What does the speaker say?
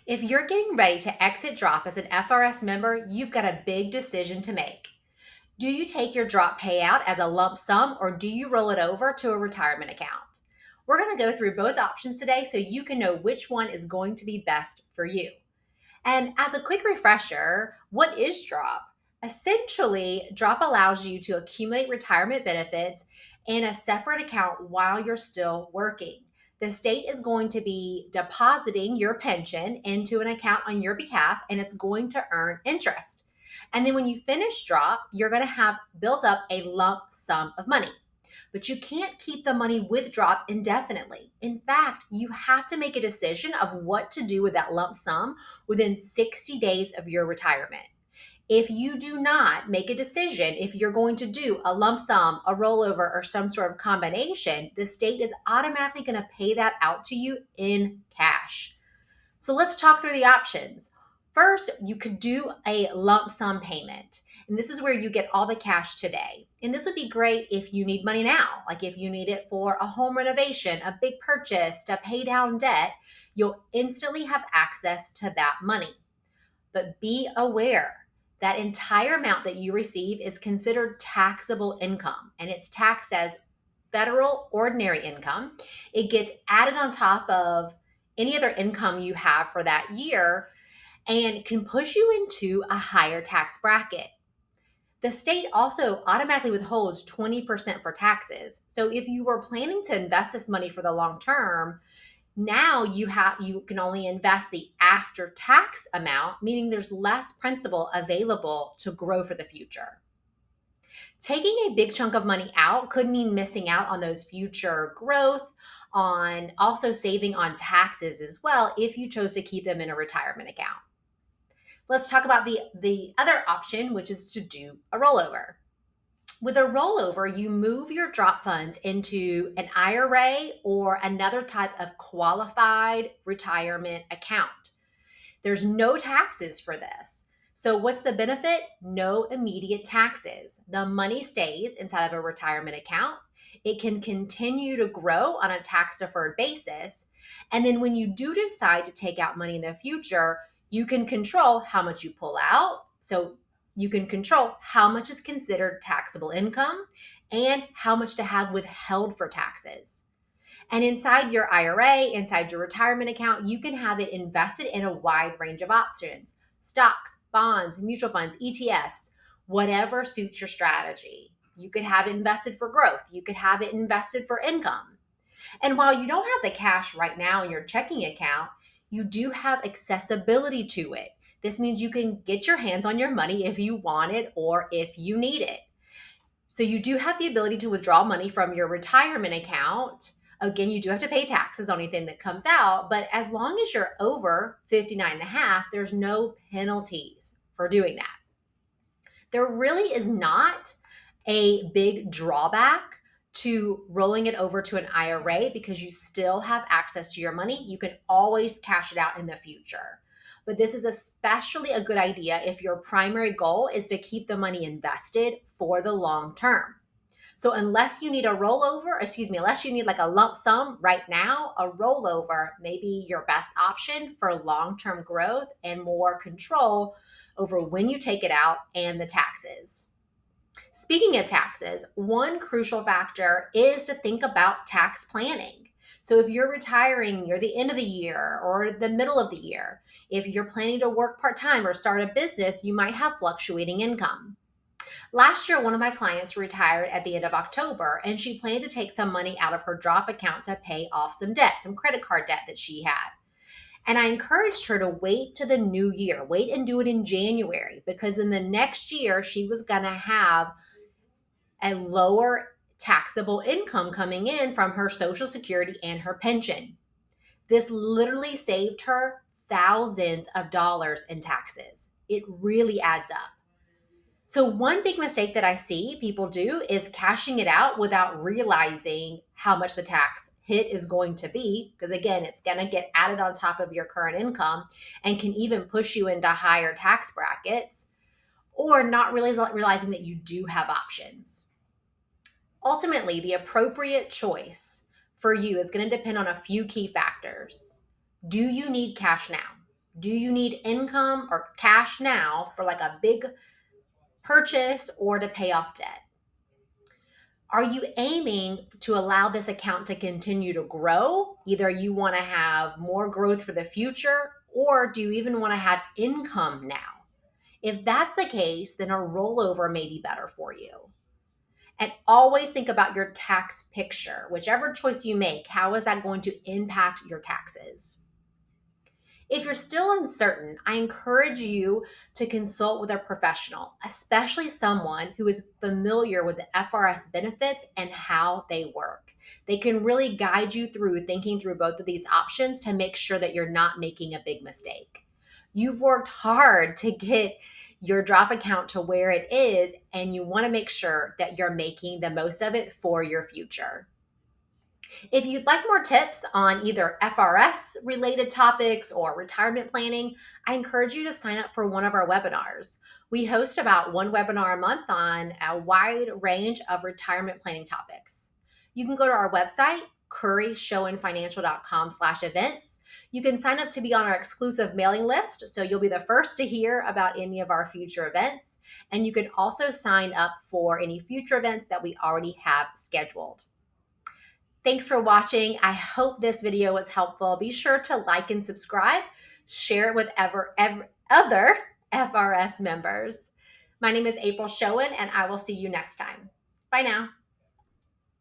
If you're getting ready to exit drop as an FRS member, you've got a big decision to make. Do you take your drop payout as a lump sum or do you roll it over to a retirement account? We're going to go through both options today so you can know which one is going to be best for you. And as a quick refresher, what is drop? Essentially, drop allows you to accumulate retirement benefits in a separate account while you're still working. The state is going to be depositing your pension into an account on your behalf, and it's going to earn interest. And then when you finish drop, you're going to have built up a lump sum of money. But you can't keep the money with drop indefinitely. In fact, you have to make a decision of what to do with that lump sum within 60 days of your retirement. If you do not make a decision, if you're going to do a lump sum, a rollover, or some sort of combination, the state is automatically going to pay that out to you in cash. So let's talk through the options. First, you could do a lump sum payment. And this is where you get all the cash today. And this would be great if you need money now, like if you need it for a home renovation, a big purchase, to pay down debt, you'll instantly have access to that money. But be aware that entire amount that you receive is considered taxable income, and it's taxed as federal ordinary income. It gets added on top of any other income you have for that year and can push you into a higher tax bracket. The state also automatically withholds 20% for taxes. So if you were planning to invest this money for the long term, now you can only invest the after tax amount, meaning there's less principal available to grow for the future. Taking a big chunk of money out could mean missing out on those future growth, on also saving on taxes as well if you chose to keep them in a retirement account. Let's talk about the other option, which is to do a rollover. With a rollover, you move your drop funds into an IRA or another type of qualified retirement account. There's no taxes for this. So, what's the benefit? No immediate taxes. The money stays inside of a retirement account. It can continue to grow on a tax deferred basis. And then, when you do decide to take out money in the future, you can control how much you pull out. So, you can control how much is considered taxable income and how much to have withheld for taxes. And inside your IRA, inside your retirement account, you can have it invested in a wide range of options: stocks, bonds, mutual funds, ETFs, whatever suits your strategy. You could have it invested for growth. You could have it invested for income. And while you don't have the cash right now in your checking account, you do have accessibility to it. This means you can get your hands on your money if you want it or if you need it. So you do have the ability to withdraw money from your retirement account. Again, you do have to pay taxes on anything that comes out, but as long as you're over 59 and a half, there's no penalties for doing that. There really is not a big drawback to rolling it over to an IRA because you still have access to your money. You can always cash it out in the future. But this is especially a good idea if your primary goal is to keep the money invested for the long term. So unless you need unless you need like a lump sum right now, a rollover may be your best option for long-term growth and more control over when you take it out and the taxes. Speaking of taxes, one crucial factor is to think about tax planning. So if you're retiring near the end of the year or the middle of the year, if you're planning to work part-time or start a business, you might have fluctuating income. Last year, one of my clients retired at the end of October, and she planned to take some money out of her drop account to pay off some debt, some credit card debt that she had. And I encouraged her to wait to the new year, wait and do it in January, because in the next year, she was going to have a lower taxable income coming in from her Social Security and her pension. This literally saved her thousands of dollars in taxes. It really adds up. So one big mistake that I see people do is cashing it out without realizing how much the tax hit is going to be. Because again, it's going to get added on top of your current income and can even push you into higher tax brackets, or not realizing that you do have options. Ultimately, the appropriate choice for you is going to depend on a few key factors. Do you need cash now? Do you need income or cash now for like a big purchase or to pay off debt? Are you aiming to allow this account to continue to grow? Either you want to have more growth for the future, or do you even want to have income now? If that's the case, then a rollover may be better for you. And always think about your tax picture. Whichever choice you make, how is that going to impact your taxes? If you're still uncertain, I encourage you to consult with a professional, especially someone who is familiar with the FRS benefits and how they work. They can really guide you through thinking through both of these options to make sure that you're not making a big mistake. You've worked hard to get your drop account to where it is, and you want to make sure that you're making the most of it for your future. If you'd like more tips on either FRS related topics or retirement planning, I encourage you to sign up for one of our webinars. We host about one webinar a month on a wide range of retirement planning topics. You can go to our website, curryschoenfinancial.com/events. You can sign up to be on our exclusive mailing list, so you'll be the first to hear about any of our future events. And you can also sign up for any future events that we already have scheduled. Thanks for watching. I hope this video was helpful. Be sure to like and subscribe. Share it with other FRS members. My name is April Schoen, and I will see you next time. Bye now.